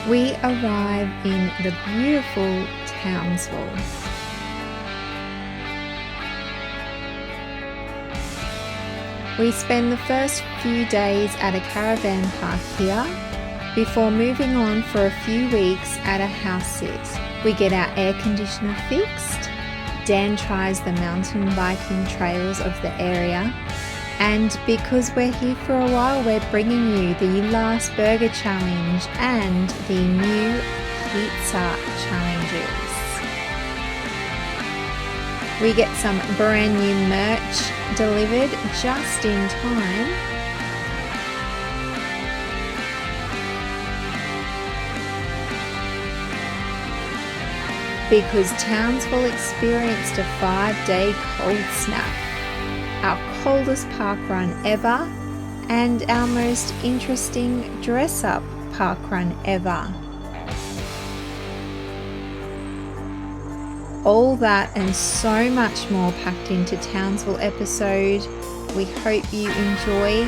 We arrive in the beautiful Townsville. We spend the first few days at a caravan park here before moving on for a few weeks at a house sit. We get our air conditioner fixed. Dan tries the mountain biking trails of the area. And because we're here for a while, we're bringing you the last burger challenge and the new pizza challenges. We get some brand new merch delivered just in time. Because Townsville experienced a 5-day cold snap, our coldest park run ever, and our most interesting dress-up park run ever. All that and so much more packed into Townsville episode. We hope you enjoy.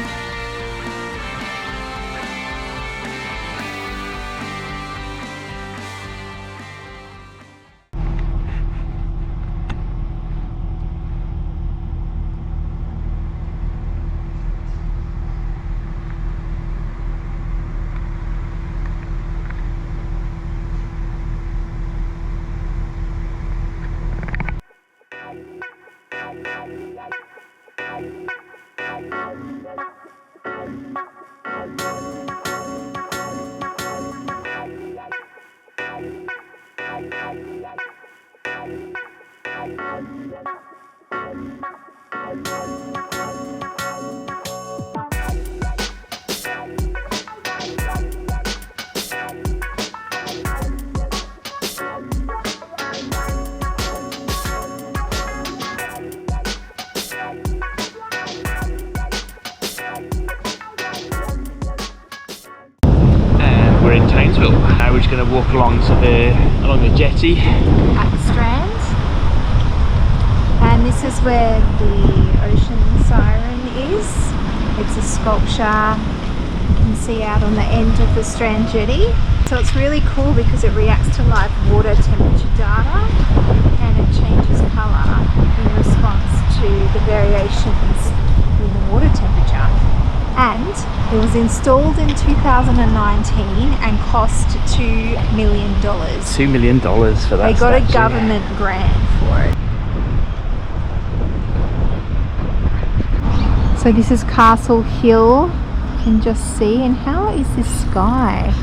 We're in Townsville. Now we're just going to walk along the jetty At the Strand. And this is where the ocean siren is. It's a sculpture you can see out on the end of the Strand jetty. So it's really cool because it reacts to live water temperature data and it changes colour in response to the variations in the water temperature. And it was installed in 2019 and cost $2 million. $2 million for that. They got a government grant for it. So this is Castle Hill, you can just see. And how is this sky?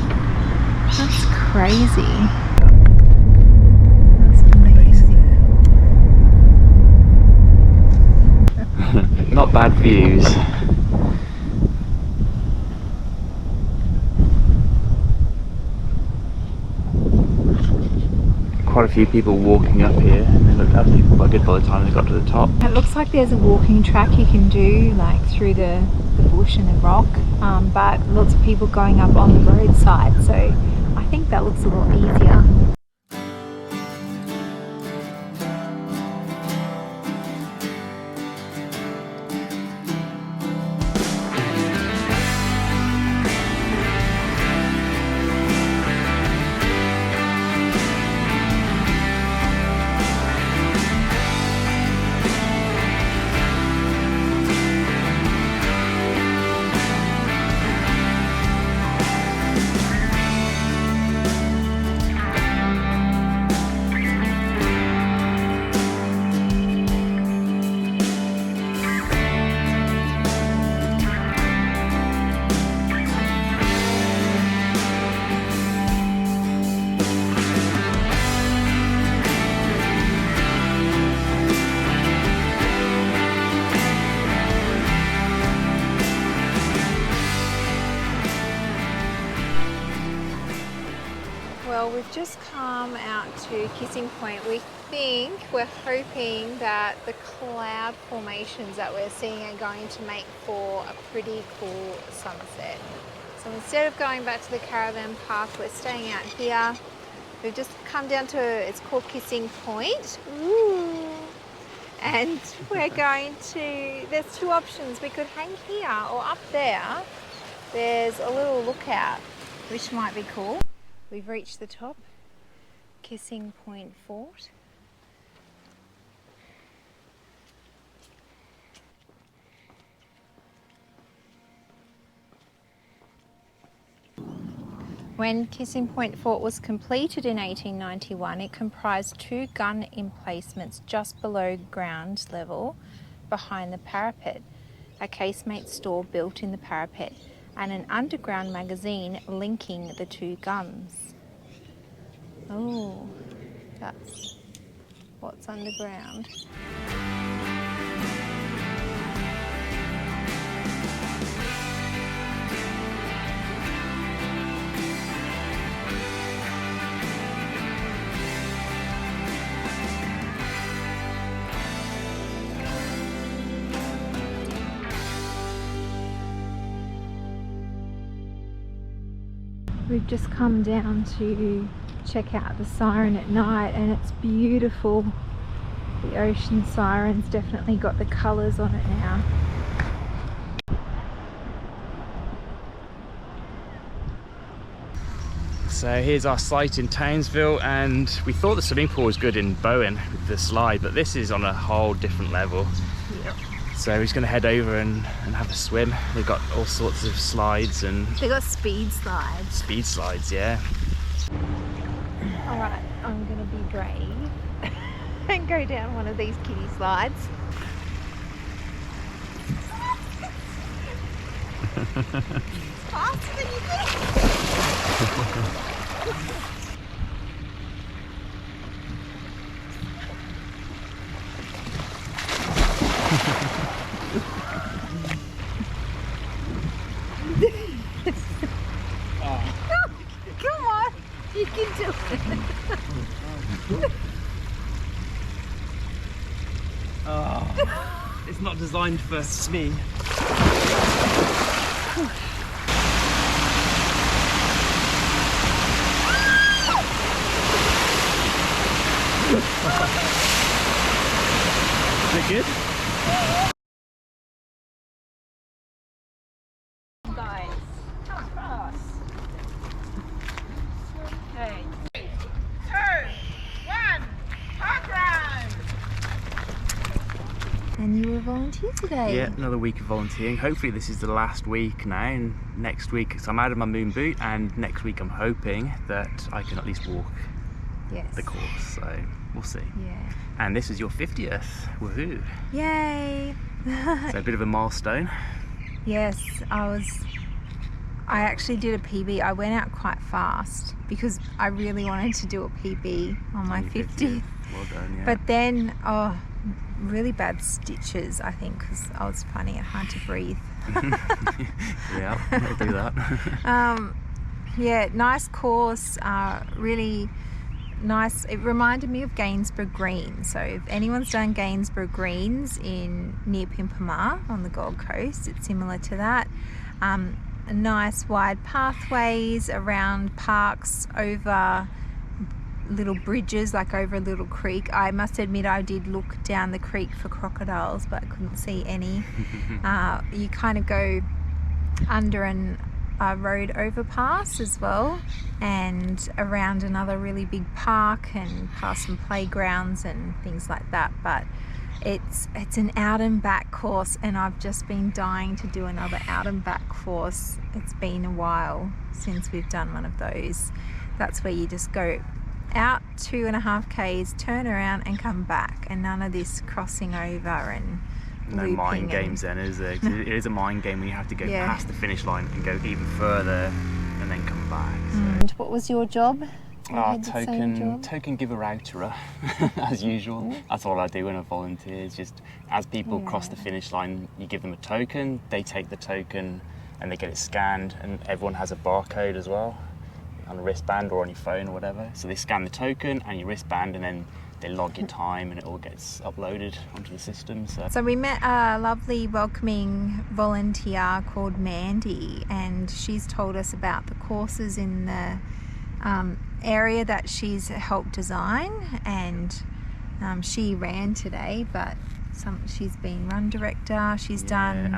That's crazy. That's amazing. Not bad views. Quite a few people walking up here, and they looked absolutely quite good by the time they got to the top. It looks like there's a walking track you can do like through the bush and the rock, but lots of people going up on the roadside, so I think that looks a lot easier. Well, we've just come out to Kissing Point. We're hoping that the cloud formations that we're seeing are going to make for a pretty cool sunset. So instead of going back to the Caravan Park, we're staying out here. We've just come down to, it's called Kissing Point. Ooh. And we're going to, there's two options. We could hang here or up there. There's a little lookout, which might be cool. We've reached the top, Kissing Point Fort. When Kissing Point Fort was completed in 1891, it comprised 2 gun emplacements just below ground level behind the parapet, a casemate store built in the parapet, and an underground magazine linking the 2 guns. Oh, that's what's underground. We've just come down to check out the siren at night, and it's beautiful. The ocean siren's definitely got the colours on it now. So here's our site in Townsville, and we thought the swimming pool was good in Bowen with the slide, but this is on a whole different level. Yep. So we're just going to head over and have a swim. They've got all sorts of slides and... They got speed slides. Speed slides, yeah. Alright, I'm going to be brave and go down one of these kiddie slides. Faster than you think. Come on, you can do it. Oh, it's not designed for me. Is it good? Guys, come across. Okay. 3, 2, 1, parkrun! And you were a volunteer today. Yeah, another week of volunteering. Hopefully this is the last week now, and next week, so I'm out of my moon boot, and next week I'm hoping that I can at least walk the course, so we'll see. Yeah. And this is your 50th, woohoo. Yay! So a bit of a milestone. Yes, I actually did a PB. I went out quite fast because I really wanted to do a PB on my 50th. Well done, yeah. But then, really bad stitches, I think, because I was finding it hard to breathe. Yeah, I'll do that. Yeah, nice course, really nice. It reminded me of Gainsborough Green. So if anyone's done Gainsborough Greens near Pimpamar on the Gold Coast, it's similar to that. Nice wide pathways around parks, over little bridges, like over a little creek. I must admit I did look down the creek for crocodiles, but I couldn't see any. You kind of go under a road overpass as well, and around another really big park and past some playgrounds and things like that. But it's an out and back course, and I've just been dying to do another out and back course. It's been a while since we've done one of those. That's where you just go out 2.5 k's, turn around and come back, and none of this crossing over and no mind games then, is there? It is a mind game when you have to go past the finish line and go even further and then come back. So. And what was your job? Token giver outerer, as usual. That's all I do when I volunteer. It's just as people cross the finish line, you give them a token, they take the token and they get it scanned, and everyone has a barcode as well on a wristband or on your phone or whatever. So they scan the token and your wristband, and then they log your time and it all gets uploaded onto the system. So we met a lovely welcoming volunteer called Mandy, and she's told us about the courses in the area that she's helped design, and she ran today, but She's been run director. She's done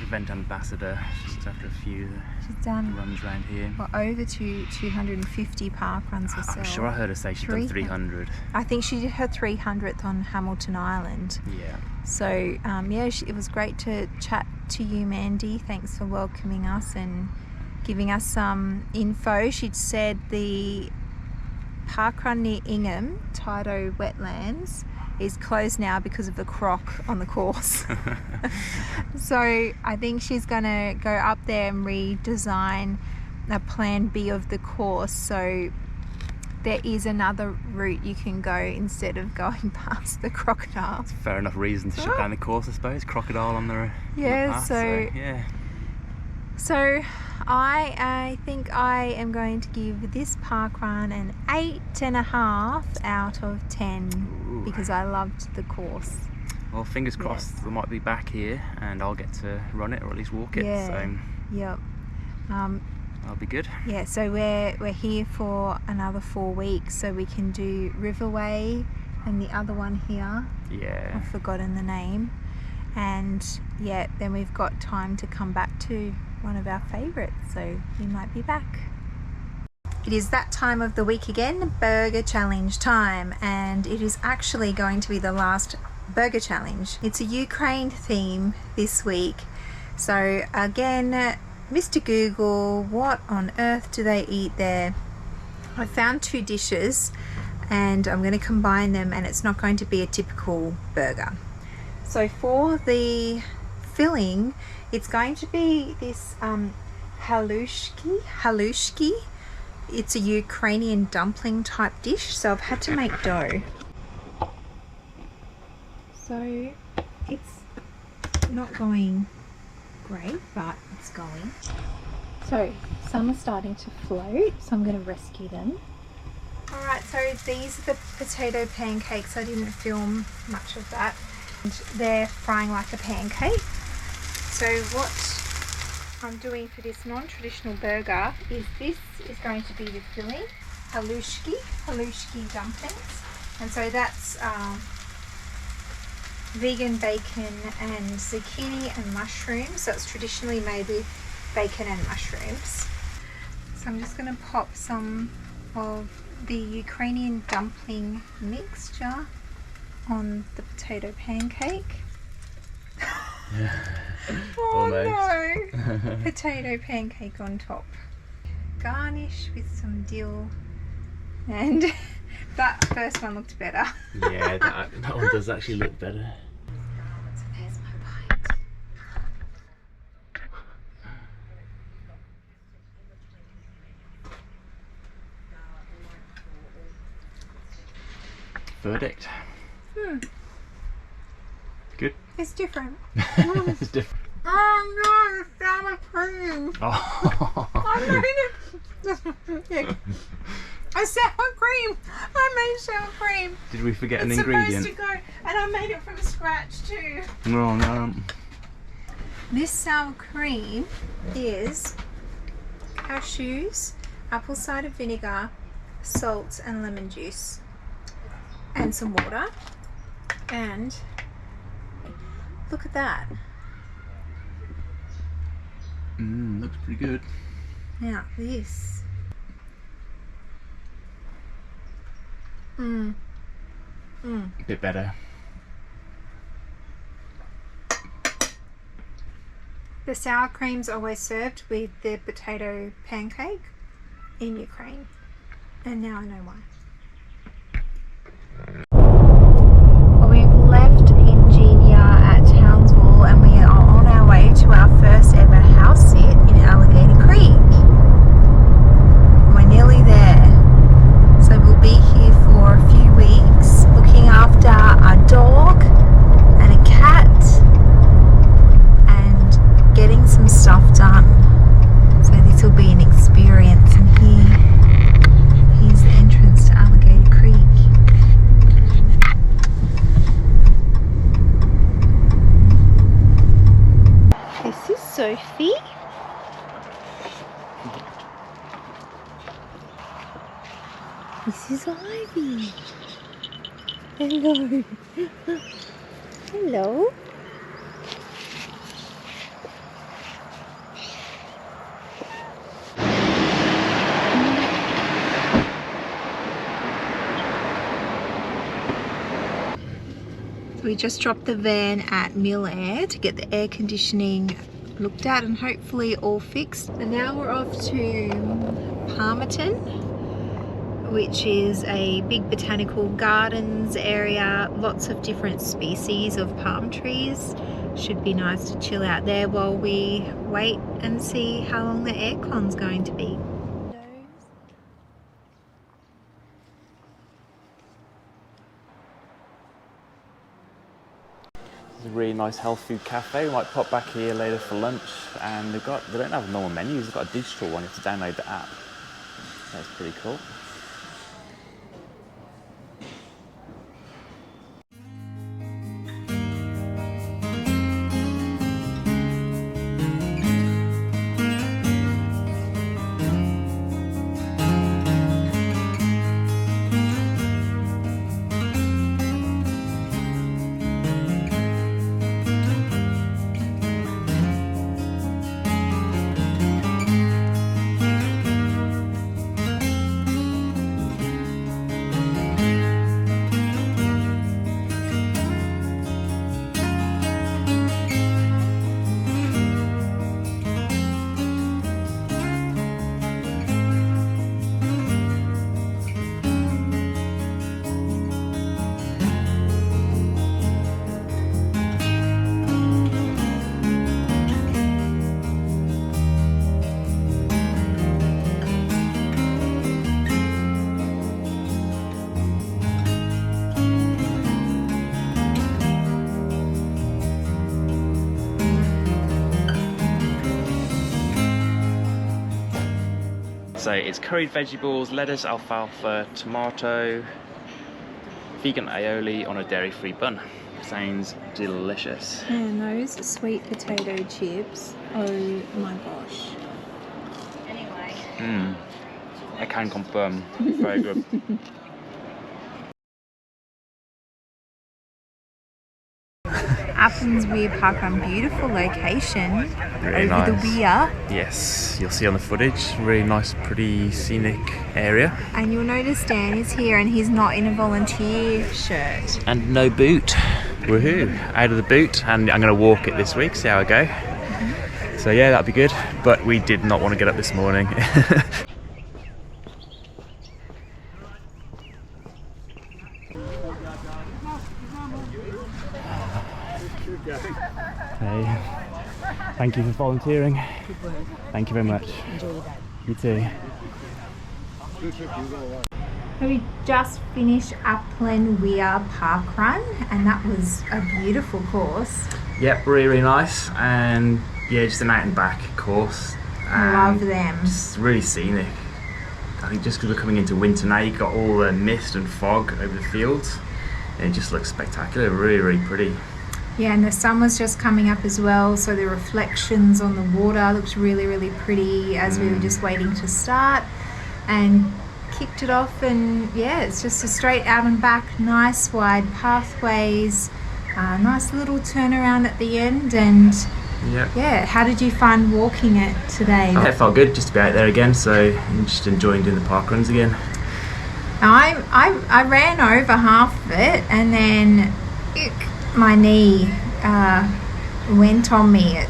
event ambassador. She's after a few she's done runs around here. Well, over 250 park runs herself. I'm sure I heard her say she's done 300. I think she did her 300th on Hamilton Island. Yeah. So it was great to chat to you, Mandy. Thanks for welcoming us and giving us some info. She'd said the parkrun near Ingham, Tydo Wetlands, is closed now because of the croc on the course. So I think she's gonna go up there and redesign a plan B of the course, so there is another route you can go instead of going past the crocodile. It's fair enough reason to shut down the course, I suppose. Crocodile on the path, so I think I am going to give this park run an 8.5 out of 10. Ooh. Because I loved the course. Well, fingers crossed I might be back here and I'll get to run it or at least walk it. Yeah. So yep. That'll be good. Yeah, so we're here for another 4 weeks, so we can do Riverway and the other one here. Yeah. I've forgotten the name. And then we've got time to come back to one of our favourites, so we might be back. It is that time of the week again, burger challenge time, and it is actually going to be the last burger challenge. It's a Ukraine theme this week, so again, Mr. Google, what on earth do they eat there? I found 2 dishes and I'm going to combine them, and it's not going to be a typical burger. So for the filling, it's going to be this halushki. It's a Ukrainian dumpling type dish, so I've had to make dough. So it's not going great, but it's going. So some are starting to float, so I'm going to rescue them. Alright, so these are the potato pancakes. I didn't film much of that. And they're frying like a pancake. So what I'm doing for this non-traditional burger is this is going to be the filling, halushki dumplings. And so that's vegan bacon and zucchini and mushrooms. So it's traditionally made with bacon and mushrooms. So I'm just going to pop some of the Ukrainian dumpling mixture on the potato pancake. Oh no! Potato pancake on top. Garnish with some dill, and that first one looked better. Yeah, that one does actually look better. So there's my bite. Verdict. Good. It's different. It's different. Oh no, it's sour cream. Oh. I made it. Yeah. A sour cream. I made sour cream. Did we forget an ingredient? It's supposed to go, and I made it from scratch too. No, no. This sour cream is cashews, apple cider vinegar, salt and lemon juice, and some water. And look at that. Looks pretty good. Now this. A bit better. The sour cream's always served with the potato pancake in Ukraine, and now I know why. Well, we've left Ingenia at Townsville and we are on our way to our first ever house sit in Alligator Creek. We're nearly there, so we'll be here for a few weeks looking after our dog and a cat and getting some stuff done. So this will be an experience, and here's the entrance to Alligator Creek. This is Sophie. This is Ivy. Hello. Hello. We just dropped the van at Mill Air to get the air conditioning looked at and hopefully all fixed. And now we're off to Palmerton, which is a big botanical gardens area, lots of different species of palm trees. Should be nice to chill out there while we wait and see how long the aircon's going to be. It's a really nice health food cafe. We might pop back here later for lunch, and they don't have normal menus, they've got a digital one. You have to download the app. That's pretty cool. So it's curried vegetables, lettuce, alfalfa, tomato, vegan aioli on a dairy-free bun. Sounds delicious. And those sweet potato chips, oh my gosh. Anyway. I can confirm, very good. Appleton's Weir Parkrun, beautiful location Really over nice. the weir. Yes, you'll see on the footage, really nice, pretty scenic area. And you'll notice Dan is here and he's not in a volunteer shirt. And no boot. Woohoo, out of the boot, and I'm going to walk it this week, see how I go. So yeah, that'd be good, but we did not want to get up this morning. Hey, thank you for volunteering. Thank you very much. Enjoy your day. You too. So we just finished Upland Weir Parkrun and that was a beautiful course. Yep, really, really nice, and yeah, just an out and back course. Love them. It's really scenic. I think just because we're coming into winter now, you've got all the mist and fog over the fields, and it just looks spectacular, really, really pretty. Yeah, and the sun was just coming up as well, so the reflections on the water looked really, really pretty as we were just waiting to start, and kicked it off. And yeah, it's just a straight out and back, nice wide pathways, nice little turnaround at the end. And yeah, how did you find walking it today? It felt good just to be out there again, so I'm just enjoying doing the park runs again. I ran over half of it, and then my knee went on me. It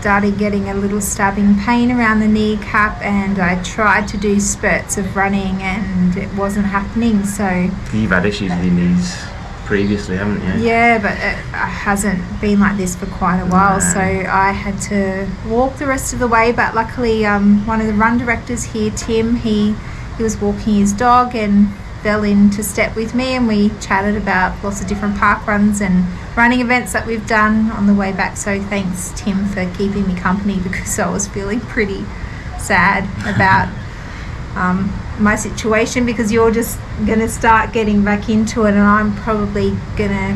started getting a little stabbing pain around the kneecap, and I tried to do spurts of running and it wasn't happening. So You've had issues with your knees previously, haven't you? yeah, but it hasn't been like this for quite a while, so I had to walk the rest of the way. But luckily one of the run directors here, Tim, he was walking his dog and fell into step with me, and we chatted about lots of different park runs and running events that we've done on the way back. So thanks, Tim, for keeping me company, because I was feeling pretty sad about my situation, because you're just going to start getting back into it, and I'm probably going to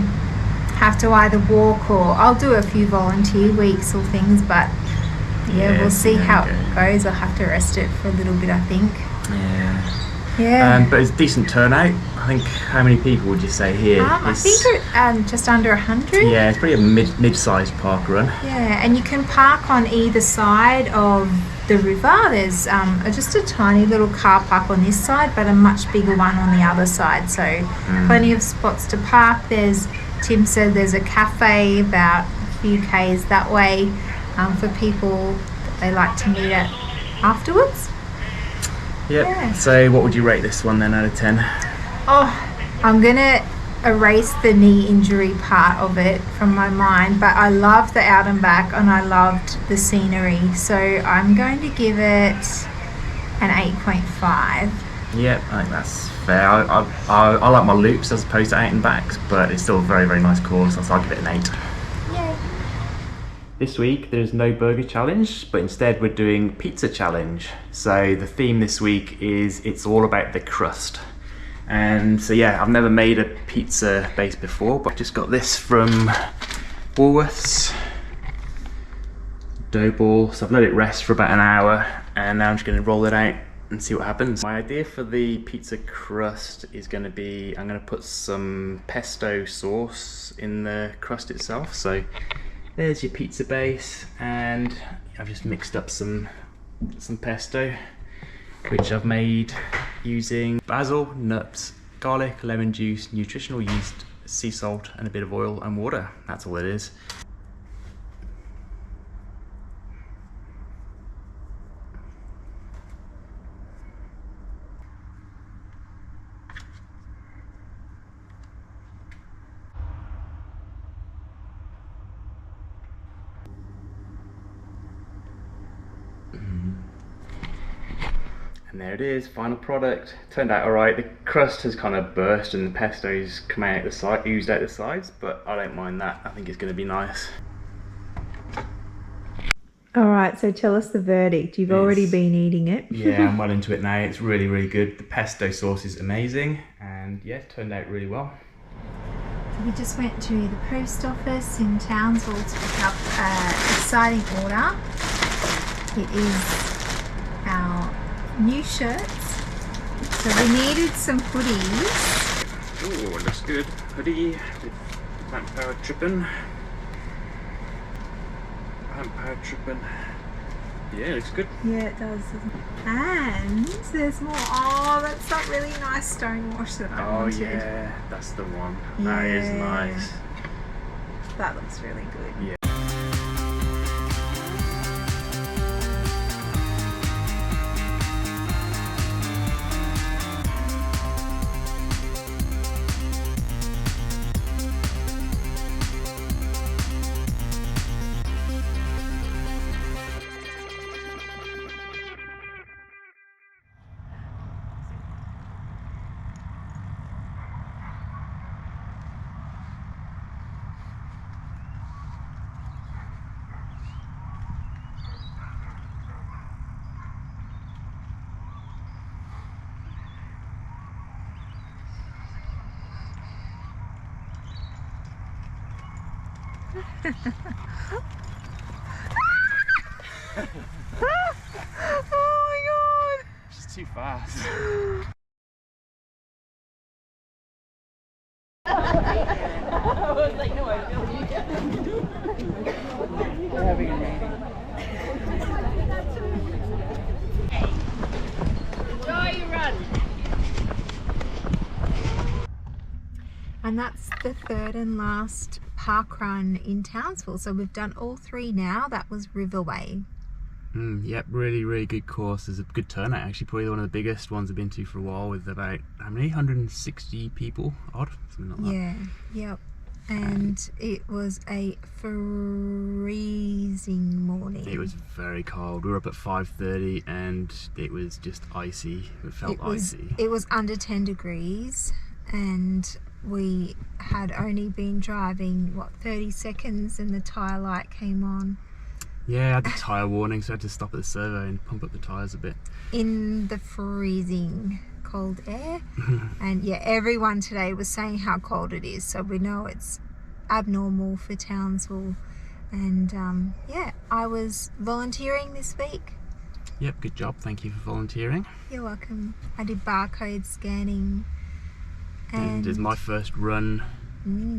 have to either walk or I'll do a few volunteer weeks or things, but yeah, we'll see how it goes. I'll have to rest it for a little bit, I think. Yeah. But it's a decent turnout. I think, how many people would you say here? I think just under 100. Yeah, it's pretty a mid-sized park run. Yeah, and you can park on either side of the river. There's just a tiny little car park on this side, but a much bigger one on the other side. So plenty of spots to park. Tim said there's a cafe about a few k's that way for people that they like to meet at afterwards. Yep. Yeah. So what would you rate this one then out of 10? Oh, I'm gonna erase the knee injury part of it from my mind, but I loved the out and back and I loved the scenery, so I'm going to give it an 8.5. Yep, I think that's fair. I like my loops as opposed to out and backs, but it's still a very, very nice course, so I'll give it an 8. Yay. This week there's no burger challenge, but instead we're doing pizza challenge. So the theme this week is it's all about the crust. And so yeah, I've never made a pizza base before, but I just got this from Woolworths. Dough ball, so I've let it rest for about an hour and now I'm just going to roll it out and see what happens. My idea for the pizza crust is going to be, I'm going to put some pesto sauce in the crust itself. So there's your pizza base, and I've just mixed up some pesto, which I've made using basil, nuts, garlic, lemon juice, nutritional yeast, sea salt, and a bit of oil and water. That's all it is. And there it is, final product. Turned out alright. The crust has kind of burst and the pesto's come out the side, oozed out the sides, but I don't mind that. I think it's going to be nice. Alright, so tell us the verdict. You've already been eating it. Yeah, I'm well into it now. It's really, really good. The pesto sauce is amazing, and yeah, it turned out really well. So we just went to the post office in Townsville to pick up an exciting order. It is our new shirts. So we needed some hoodies. Oh, it looks good. Hoodie with plant-powered Trippin. Plant-powered Trippin. Yeah, it looks good. Yeah, it does. And there's more. Oh, that's that really nice stonewash that I wanted. Oh yeah, that's the one. That is nice. That looks really good. Yeah. Oh my god! She's too fast. I was like, no, I feel you. We're having a meeting. Enjoy your run. And that's the third and last park run in Townsville. So we've done all 3 now. That was Riverway. Yep, really, really good course. There's a good turnout actually, probably one of the biggest ones I've been to for a while, with about, how many? 160 people odd? Something like that. Yeah, yep. And it was a freezing morning. It was very cold. We were up at 5:30 and it was just icy. It felt icy. It was under 10 degrees and we had only been driving, what, 30 seconds and the tyre light came on. Yeah, I had the tyre warning, so I had to stop at the servo and pump up the tyres a bit. In the freezing cold air. And yeah, everyone today was saying how cold it is, so we know it's abnormal for Townsville. And yeah, I was volunteering this week Yep, good job. Thank you for volunteering. You're welcome. I did barcode scanning. And it's my first run,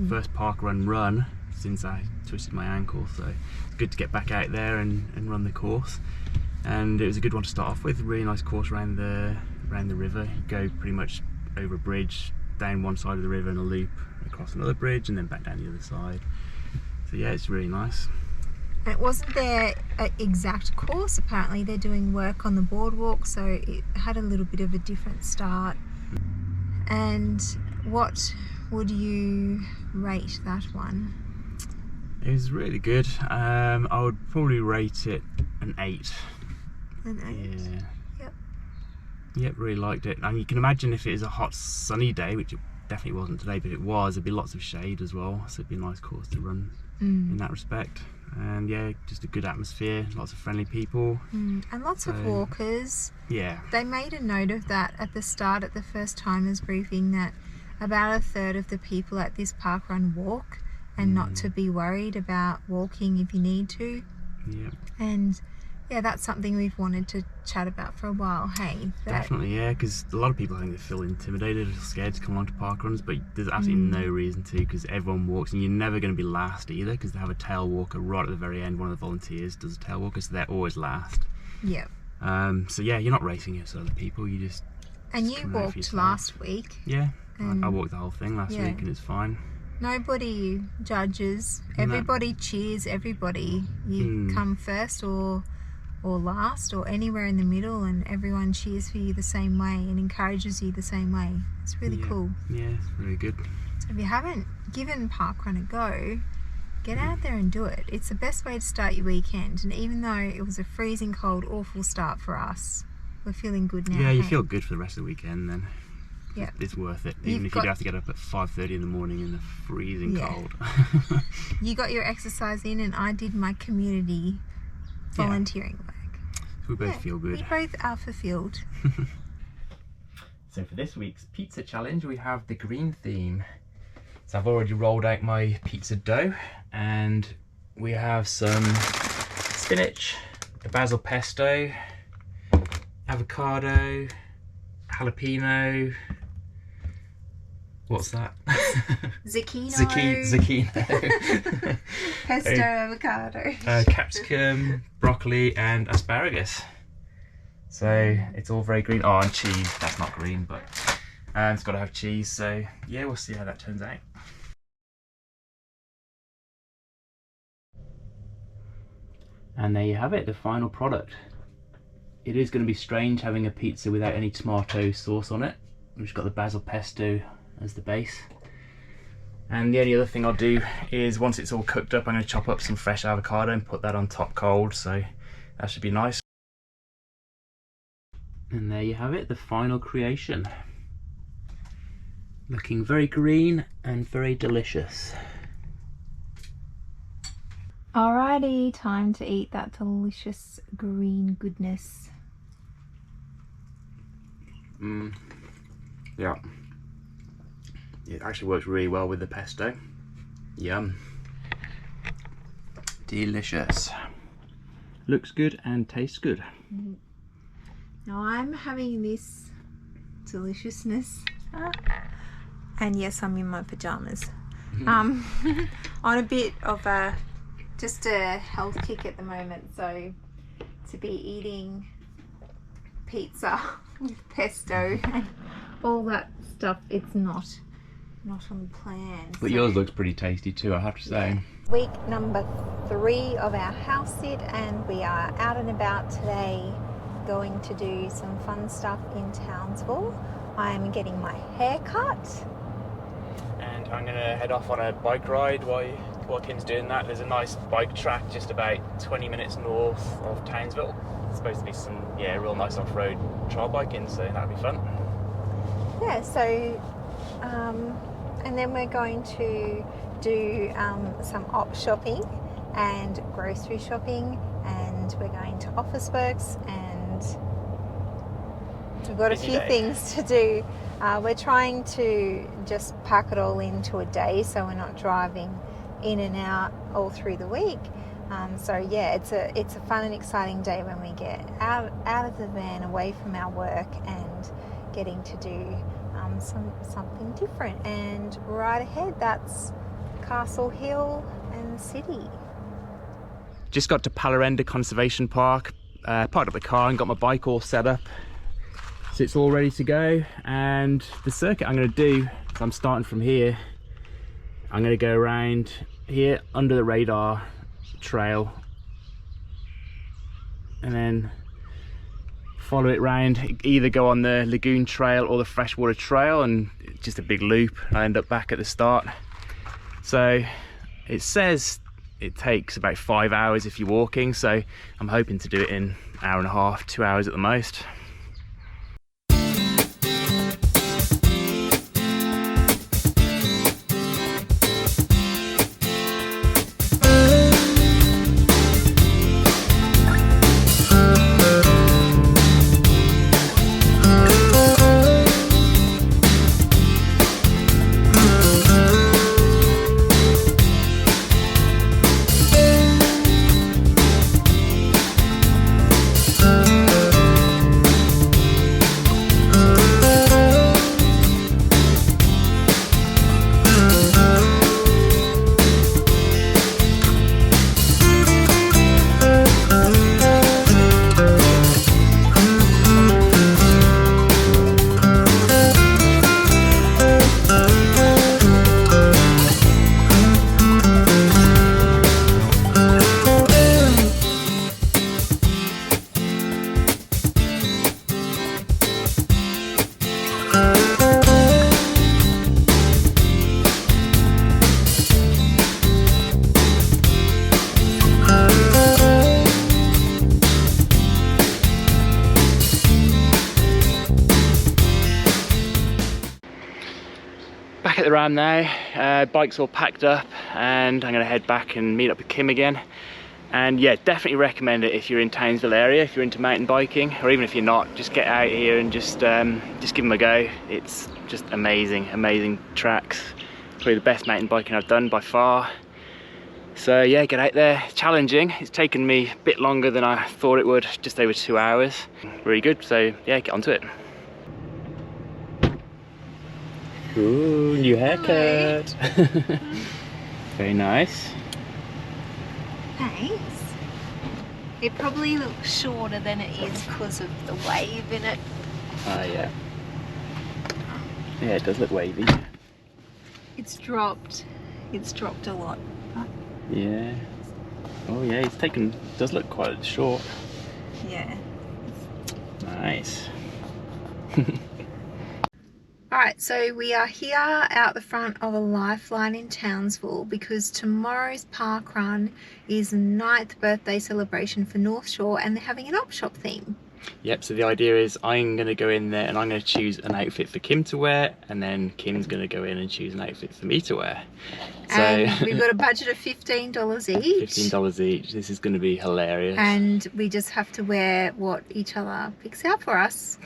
first parkrun run since I twisted my ankle, so it's good to get back out there and run the course. And it was a good one to start off with. A really nice course around the river. You go pretty much over a bridge, down one side of the river in a loop, across another bridge, and then back down the other side. So yeah, it's really nice. And it wasn't their exact course. Apparently they're doing work on the boardwalk, so it had a little bit of a different start. And what would you rate that one? It was really good. I would probably rate it an 8. An 8? Yeah. Yep. Yep, really liked it. And you can imagine if it is a hot sunny day, which it definitely wasn't today, but it was, there'd be lots of shade as well, so it'd be a nice course to run in that respect. And yeah, just a good atmosphere, lots of friendly people. And lots of walkers. Yeah. They made a note of that at the start, at the first timers briefing, that about a third of the people at this parkrun walk, and not to be worried about walking if you need to. Yeah. And yeah, that's something we've wanted to chat about for a while, hey? Definitely, yeah, because a lot of people, I think, they feel intimidated or scared to come along to parkruns, but there's absolutely no reason to, because everyone walks, and you're never going to be last either, because they have a tail walker right at the very end. One of the volunteers does a tail walker, so they're always last. Yeah. So yeah, you're not racing against other people, you just... And you walked last week. Yeah, I walked the whole thing last week, and it's fine. Nobody judges, everybody cheers everybody. You come first or last or anywhere in the middle, and everyone cheers for you the same way and encourages you the same way. It's really cool. Yeah, it's really good. So if you haven't given parkrun a go, get out there and do it. It's the best way to start your weekend, and even though it was a freezing cold, awful start for us, we're feeling good now. Yeah, you feel good for the rest of the weekend then. Yeah, it's worth it, even if you do have to get up at 5:30 in the morning in the freezing cold. You got your exercise in, and I did my community volunteering work. We both feel good. We both are fulfilled. So for this week's pizza challenge, we have the green theme. So I've already rolled out my pizza dough, and we have some spinach, a basil pesto, avocado, jalapeno. What's that? Zucchino. Zucchino. Pesto, avocado. Capsicum, broccoli, and asparagus. So it's all very green. Oh, and cheese. That's not green, but it's got to have cheese. So yeah, we'll see how that turns out. And there you have it, the final product. It is going to be strange having a pizza without any tomato sauce on it. We've just got the basil pesto as the base. And the only other thing I'll do is, once it's all cooked up, I'm going to chop up some fresh avocado and put that on top cold, so that should be nice. And there you have it, the final creation. Looking very green and very delicious. Alrighty, time to eat that delicious green goodness. Yeah. It actually works really well with the pesto. Yum. Delicious. Looks good and tastes good. Now I'm having this deliciousness, and yes, I'm in my pajamas, on a bit of just a health kick at the moment. So to be eating pizza with pesto and all that stuff, it's not on plan. But yours looks pretty tasty too, I have to say. Week number 3 of our house sit, and we are out and about today, going to do some fun stuff in Townsville. I am getting my hair cut. And I'm going to head off on a bike ride while Kim's doing that. There's a nice bike track just about 20 minutes north of Townsville. It's supposed to be some, real nice off-road trail biking, so that'll be fun. Yeah, so, and then we're going to do some op shopping and grocery shopping, and we're going to Officeworks, and we've got a few things to do. We're trying to just pack it all into a day, so we're not driving in and out all through the week. So yeah, it's a fun and exciting day when we get out of the van, away from our work, and getting to do something different. And right ahead, that's Castle Hill and the city. Just got to Palarenda Conservation Park, parked up the car and got my bike all set up. So it's all ready to go, and the circuit I'm going to do, so I'm starting from here, I'm going to go around here under the radar trail and then follow it round, either go on the lagoon trail or the freshwater trail, and just a big loop. I end up back at the start. So it says it takes about 5 hours if you're walking, so I'm hoping to do it in an hour and a half, 2 hours at the most. Back at the Ram now, bike's all packed up, and I'm going to head back and meet up with Kim again. And yeah, definitely recommend it if you're in Townsville area, if you're into mountain biking, or even if you're not, just get out here and just give them a go. It's just amazing tracks. Probably the best mountain biking I've done by far. So yeah, get out there. It's challenging. It's taken me a bit longer than I thought it would, just over 2 hours. Really good, so yeah, get onto it. Ooh, new haircut. Very nice. Thanks. It probably looks shorter than it is because of the wave in it. Ah, yeah. Yeah, it does look wavy. It's dropped a lot. Yeah. Oh yeah, it's taken, does look quite short. Yeah. Nice. Alright, so we are here out the front of a Lifeline in Townsville because tomorrow's parkrun is 9th birthday celebration for North Shore, and they're having an op shop theme. Yep, so the idea is I'm going to go in there and I'm going to choose an outfit for Kim to wear, and then Kim's going to go in and choose an outfit for me to wear. So and we've got a budget of $15 each. $15 each. This is going to be hilarious. And we just have to wear what each other picks out for us.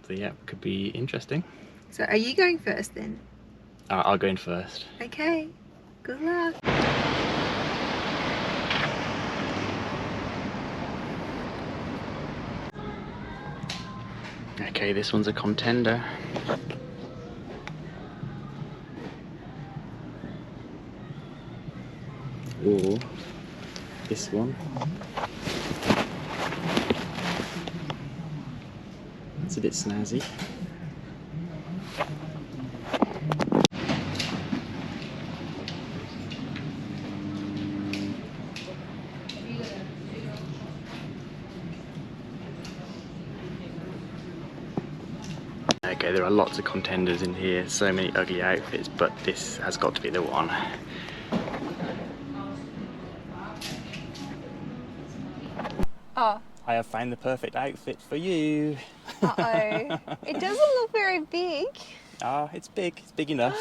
So yeah, could be interesting. So are you going first then? I'll go in first. Okay, good luck. Okay, this one's a contender. Or this one. It's a bit snazzy. Okay, there are lots of contenders in here, so many ugly outfits, but this has got to be the one. Oh. I have found the perfect outfit for you. Uh-oh. It doesn't look very big. Ah, it's big. It's big enough.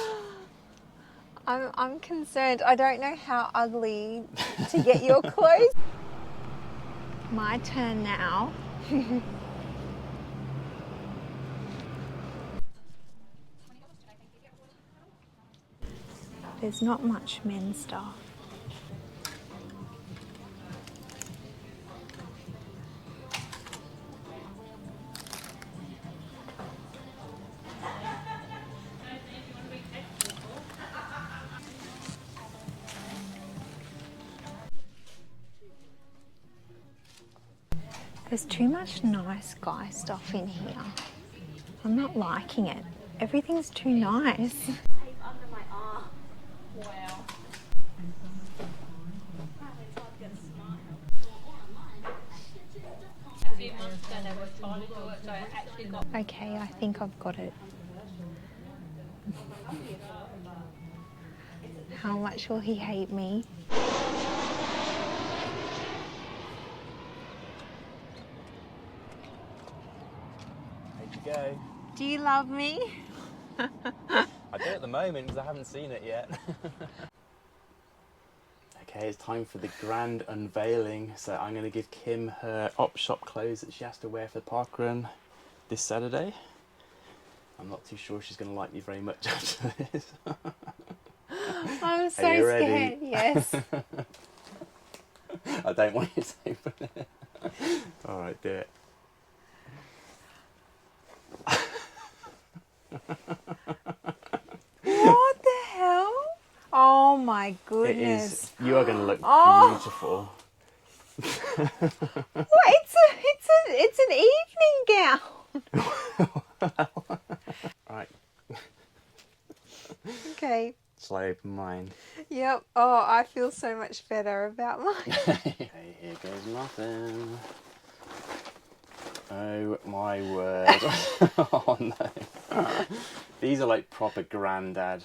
I'm concerned. I don't know how ugly to get your clothes. My turn now. There's not much men's stuff. There's too much nice guy stuff in here. I'm not liking it. Everything's too nice. Tape under my arm. Wow. Okay, I think I've got it. How much will he hate me? There you go. Do you love me? I do at the moment because I haven't seen it yet. Okay, it's time for the grand unveiling. So I'm going to give Kim her op shop clothes that she has to wear for the parkrun this Saturday. I'm not too sure she's going to like me very much after this. I'm so Are you scared. ready? Yes. I don't want you to open it. All right, do it. What the hell? Oh my goodness. It is. You are going to look Oh. beautiful. What? It's an evening gown. Right. Okay. Shall I open mine? Yep. Oh, I feel so much better about mine. Okay, here goes nothing. Oh my word. Oh no. These are like proper granddad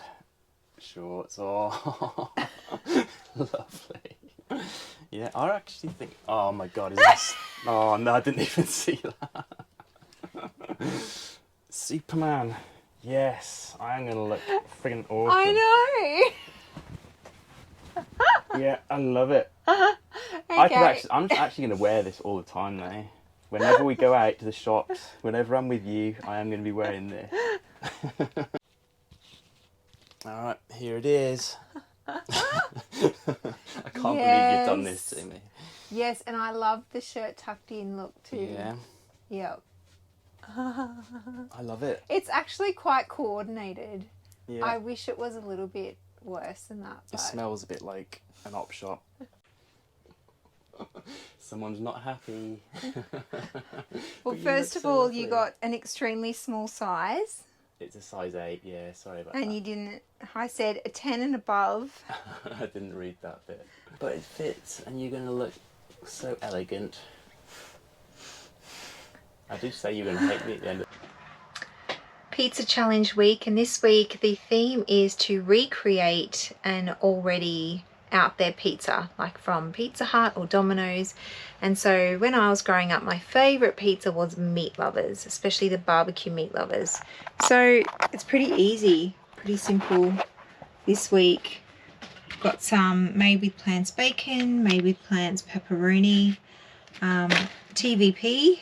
shorts. Oh, lovely. Yeah, I actually think. Oh my god, is this? Oh no, I didn't even see that. Superman. Yes, I am gonna look friggin' awesome. I know. Yeah, I love it. Okay. I'm actually gonna wear this all the time now. Whenever we go out to the shops, whenever I'm with you, I am gonna be wearing this. All right, here it is. I can't believe you've done this to me. Yes, and I love the shirt tucked in look too. Yeah, Yep. I love it. It's actually quite coordinated. Yeah. I wish it was a little bit worse than that. It But smells a bit like an op shop. Someone's not happy. well, But you first look of so all, lovely. you got an extremely small size, It's a size 8, yeah, sorry about and that. you didn't. I said a 10 and above. I didn't read that bit. But it fits, and you're going to look so elegant. I did say you were going to hate me at the end of Pizza challenge week, and this week the theme is to recreate an already out there pizza, like from Pizza Hut or Domino's. And so when I was growing up, my favorite pizza was Meat Lovers, especially the barbecue Meat Lovers. So it's pretty easy, pretty simple. This week got some made with plants bacon, made with plants pepperoni, TVP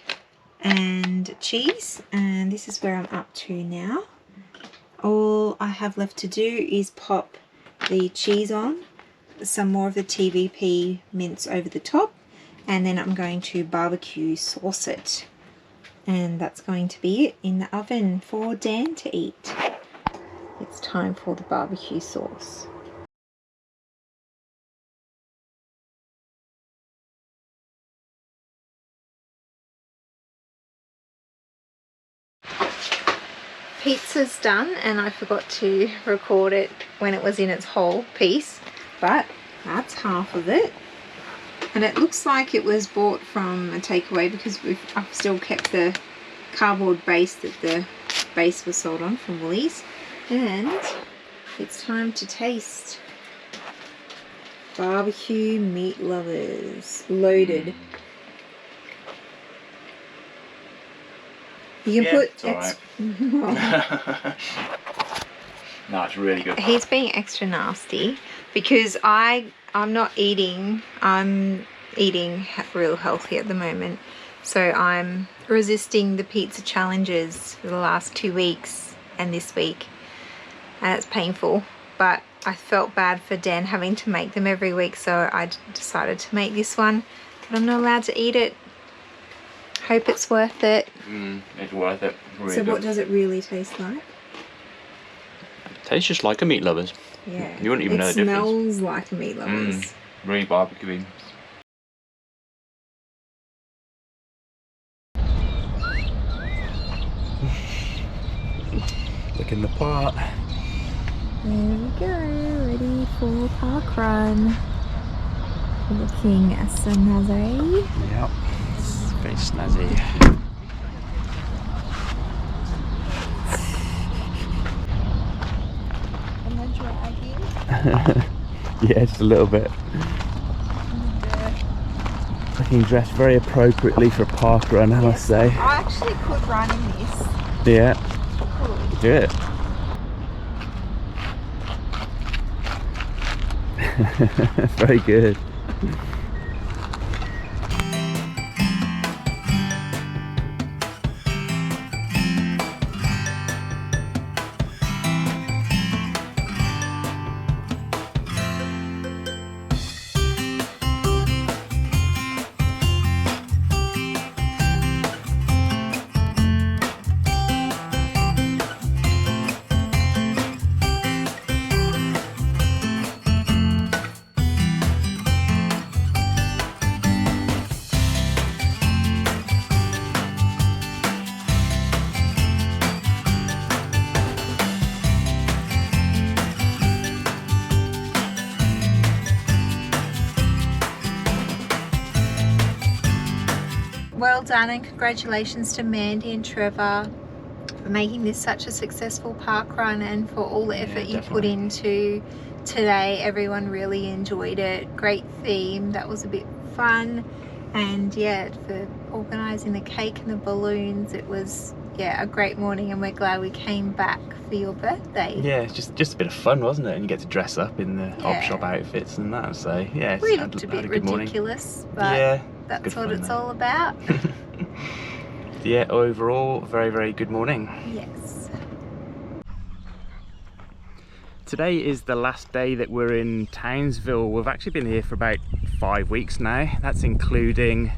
and cheese, and this is where I'm up to now. All I have left to do is pop the cheese on, some more of the TVP mince over the top, and then I'm going to barbecue sauce it, and that's going to be it in the oven for Dan to eat. It's time for the barbecue sauce. Pizza's done, and I forgot to record it when it was in its whole piece, but that's half of it. And it looks like it was bought from a takeaway because I've still kept the cardboard base that the base was sold on from Woolies. And it's time to taste. Barbecue Meat Lovers, loaded. You can put it's alright. No, it's really good. He's being extra nasty because I'm eating real healthy at the moment, so I'm resisting the pizza challenges for the last 2 weeks and this week, and it's painful, but I felt bad for Dan having to make them every week, so I decided to make this one, but I'm not allowed to eat it. Hope it's worth it. It's worth it. Really So good. what does it really taste like? Tastes just like a Meat Lovers. Yeah. You wouldn't even know the difference. It smells like a Meat Lovers. Really barbecuey. Looking the part. There we go, ready for parkrun. Looking snazzy. Yep, it's very snazzy. Am I dragging? Yeah, just a little bit. Looking dressed very appropriately for a parkrun, I must say. I actually could run in this. Yeah, Cool. do it. Very good. Well done, and congratulations to Mandy and Trevor for making this such a successful parkrun, and for all the effort you put into today. Everyone really enjoyed it. Great theme, that was a bit fun, and yeah, for organising the cake and the balloons, it was a great morning, and we're glad we came back for your birthday. Yeah, it's just a bit of fun, wasn't it? And you get to dress up in the op shop outfits and that, so yeah. We looked a bit ridiculous, but yeah, that's what it's all about. Yeah, overall, very, very good morning. Yes. Today is the last day that we're in Townsville. We've actually been here for about 5 weeks now. That's including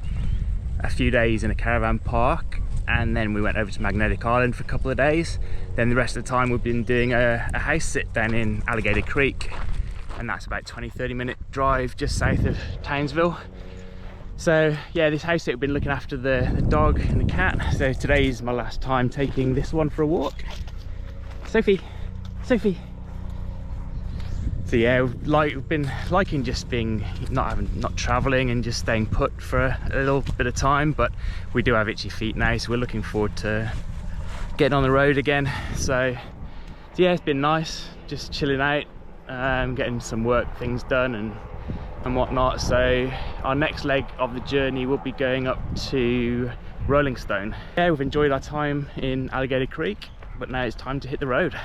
a few days in a caravan park, and then we went over to Magnetic Island for a couple of days. Then the rest of the time we've been doing a house sit down in Alligator Creek, and that's about 20-30 minute drive just south of Townsville. So yeah, this house sit, we've been looking after the dog and the cat. So today is my last time taking this one for a walk. Sophie. So yeah, we've been liking just being not traveling and just staying put for a little bit of time, but we do have itchy feet now, so we're looking forward to getting on the road again. So yeah, it's been nice just chilling out, getting some work things done and whatnot. So our next leg of the journey will be going up to Rolling Stone. Yeah, we've enjoyed our time in Alligator Creek, but now it's time to hit the road.